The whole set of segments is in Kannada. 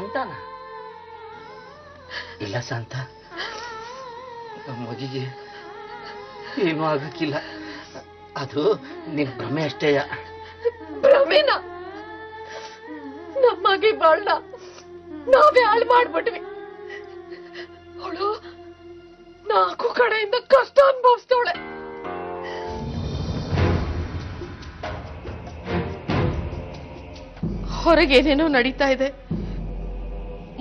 ಸಂತಾನ ಇಲ್ಲ ಶಾಂತ, ನಮ್ಮ ಮಗಿಗೆ ಏನೂ ಆಗಕ್ಕಿಲ್ಲ. ಅದು ನಿನ್ ಭ್ರಮೆ ಅಷ್ಟೇಯ. ಭ್ರಮೆನ? ನಮ್ಮಗೆ ಬಾಳ್ನ ನಾವೇ ಹಾಳು ಮಾಡ್ಬಿಟ್ವಿ. ಅವಳು 4 ಕಡೆಯಿಂದ ಕಷ್ಟ ಅನುಭವಿಸ್ತವಳೆ. ಹೊರಗೇನೇನೋ ನಡೀತಾ ಇದೆ.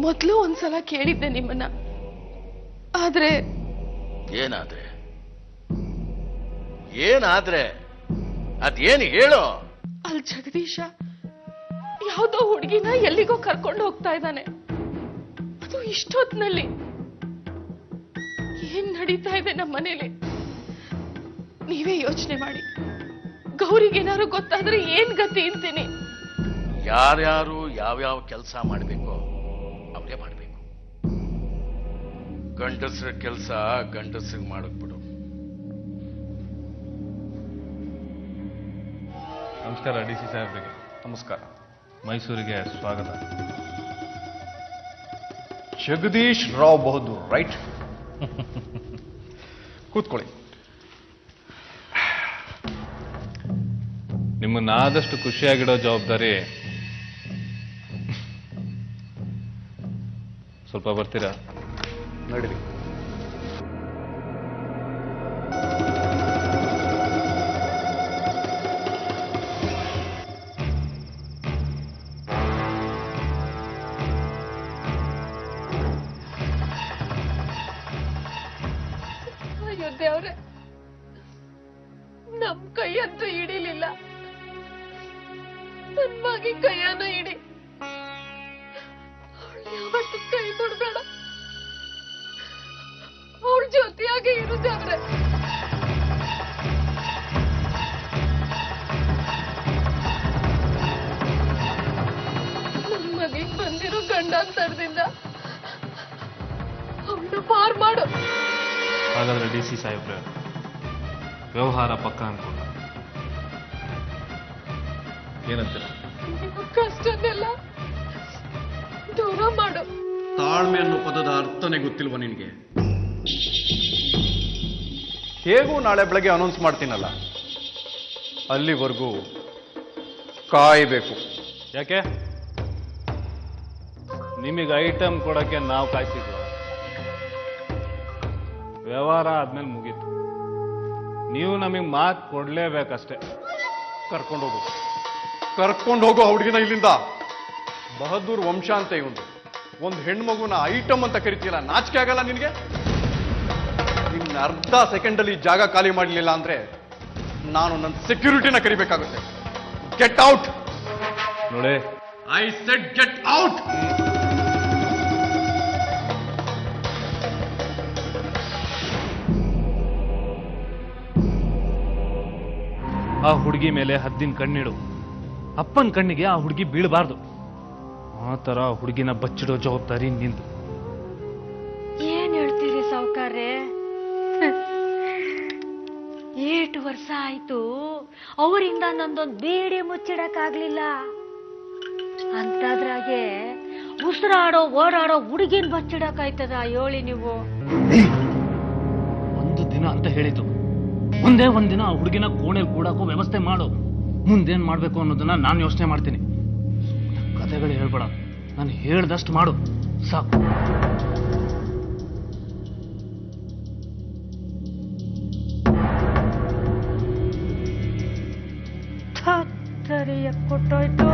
ಮೊದ್ಲು ಒಂದ್ಸಲ ಕೇಳಿದ್ದೆ ನಿಮ್ಮನ್ನ, ಆದ್ರೆ ಏನಾದ್ರೆ ಅದೇನು ಹೇಳೋ. ಅಲ್ಲಿ ಜಗದೀಶ ಯಾವುದೋ ಹುಡುಗಿನ ಎಲ್ಲಿಗೋ ಕರ್ಕೊಂಡು ಹೋಗ್ತಾ ಇದ್ದಾನೆ. ಅದು ಇಷ್ಟೊತ್ತಿನಲ್ಲಿ. ಏನ್ ನಡೀತಾ ಇದೆ ನಮ್ಮ ಮನೇಲಿ ನೀವೇ ಯೋಚನೆ ಮಾಡಿ. ಗೌರಿಗೇನಾದ್ರು ಗೊತ್ತಾದ್ರೆ ಏನ್ ಗತಿ ಅಂತೀನಿ. ಯಾರ್ಯಾರು ಯಾವ್ಯಾವ ಕೆಲಸ ಮಾಡಬೇಕೋ ಅವರೇ ಮಾಡಬೇಕು. ಗಂಡಸ್ರ ಕೆಲಸ ಗಂಡಸ್ರಿಗೆ ಮಾಡಕ್ ಬಿಡು. ನಮಸ್ಕಾರ DC ಸಾಹೇಬ್ರಿಗೆ. ನಮಸ್ಕಾರ. ಮೈಸೂರಿಗೆ ಸ್ವಾಗತ. ಜಗದೀಶ್ ರಾವ್ ಬಹದ್ದೂರ್, ರೈಟ್? ಕೂತ್ಕೊಳ್ಳಿ. ನಿಮ್ಮನ್ನ ಆದಷ್ಟು ಖುಷಿಯಾಗಿಡೋ ಜವಾಬ್ದಾರಿ. ಸ್ವಲ್ಪ ಬರ್ತೀರಾ? ನಡೀರಿ. ದೇವ್ರೆ, ನಮ್ ಕೈಯಂತೂ ಹಿಡಿಲಿಲ್ಲ. ನನ್ ಮಗಿನ ಕೈಯನ್ನ ಹಿಡಿ. ಅವಳು ಯಾವತ್ತು ಕೈ ಕೊಡ್ಬೇಡ. ಅವಳ ಜೊತೆಯಾಗಿ ಇರು ದೇವ್ರೆ. ನನ್ ಮಗಿಗೆ ಬಂದಿರೋ ಗಂಡಾಂತರದಿಂದ ಅವಳನ್ನ ಪಾರ್ ಮಾಡು. ಹಾಗಾದ್ರೆ DC ಸಾಹೇಬ್ರೆ, ವ್ಯವಹಾರ ಪಕ್ಕ ಅನ್ಕೊಂಡು ಏನಂತೀರ? ಕಷ್ಟನೆಲ್ಲ ದೂರ ಮಾಡು. ತಾಳ್ಮೆ ಅನ್ನೋ ಪದದ ಅರ್ಥನೇ ಗೊತ್ತಿಲ್ವ ನಿನಗೆ? ಹೇಗೂ ನಾಳೆ ಬೆಳಗ್ಗೆ ಅನೌನ್ಸ್ ಮಾಡ್ತೀನಲ್ಲ, ಅಲ್ಲಿವರೆಗೂ ಕಾಯಬೇಕು. ಯಾಕೆ? ನಿಮಗೆ ಐಟಮ್ ಕೊಡಕ್ಕೆ ನಾವು ಕಾಯ್ತಿದ್ವಿ. ವ್ಯವಹಾರ ಆದ್ಮೇಲೆ ಮುಗೀತು. ನೀವು ನಮಗೆ ಮಾತು ಕೊಡ್ಲೇಬೇಕಷ್ಟೇ. ಕರ್ಕೊಂಡು ಹೋಗೋ ಹುಡುಗಿನ ಇಲ್ಲಿಂದ. ಬಹದ್ದೂರ್ ವಂಶ ಅಂತ ಇವನು. ಒಂದು ಹೆಣ್ಮಗುನ ಐಟಮ್ ಅಂತ ಕರಿತೀಯಲ್ಲ, ನಾಚಿಕೆ ಆಗಲ್ಲ ನಿನಗೆ? ಇನ್ನು ಅರ್ಧ ಸೆಕೆಂಡಲ್ಲಿ ಜಾಗ ಖಾಲಿ ಮಾಡಲಿಲ್ಲ ಅಂದ್ರೆ ನಾನು ನನ್ನ ಸೆಕ್ಯೂರಿಟಿನ ಕರಿಬೇಕಾಗುತ್ತೆ. Get out. ನೋಡಿ, ಐ ಸೆಡ್ ಗೆಟ್ ಔಟ್. ಆ ಹುಡುಗಿ ಮೇಲೆ ಹದ್ದಿನ ಕಣ್ಣಿಡು. ಅಪ್ಪನ ಕಣ್ಣಿಗೆ ಆ ಹುಡುಗಿ ಬೀಳಬಾರ್ದು. ಆ ತರ ಹುಡುಗಿನ ಬಚ್ಚಿಡೋ ಜವಾಬ್ದಾರಿ ನಿಂದು. ಏನ್ ಹೇಳ್ತೀರಿ ಸಾವುಕಾರ್ರೆ? 8 ವರ್ಷ ಆಯ್ತು ಅವರಿಂದ ನಂದೊಂದು ಬೇಡಿ ಮುಚ್ಚಿಡಕ್ಕಾಗ್ಲಿಲ್ಲ. ಅಂತದ್ರಾಗೆ ಉಸಿರಾಡೋ ಓಡಾಡೋ ಹುಡುಗಿನ ಬಚ್ಚಿಡಕ್ಕಾಯ್ತದ ಹೇಳಿ ನೀವು? ಒಂದು ದಿನ ಅಂತ ಹೇಳಿದ್ದು. ಒಂದೇ ಒಂದಿನ ಆ ಹುಡುಗಿನ ಕೋಣೆಲ್ ಕೂಡಕ್ಕೂ ವ್ಯವಸ್ಥೆ ಮಾಡು. ಮುಂದೇನ್ ಮಾಡ್ಬೇಕು ಅನ್ನೋದನ್ನ ನಾನು ಯೋಚನೆ ಮಾಡ್ತೀನಿ. ಕಥೆಗಳು ಹೇಳ್ಬೇಡ, ನಾನು ಹೇಳ್ದಷ್ಟು ಮಾಡು ಸಾಕು. ಕೊಟ್ಟೋಯ್ತು.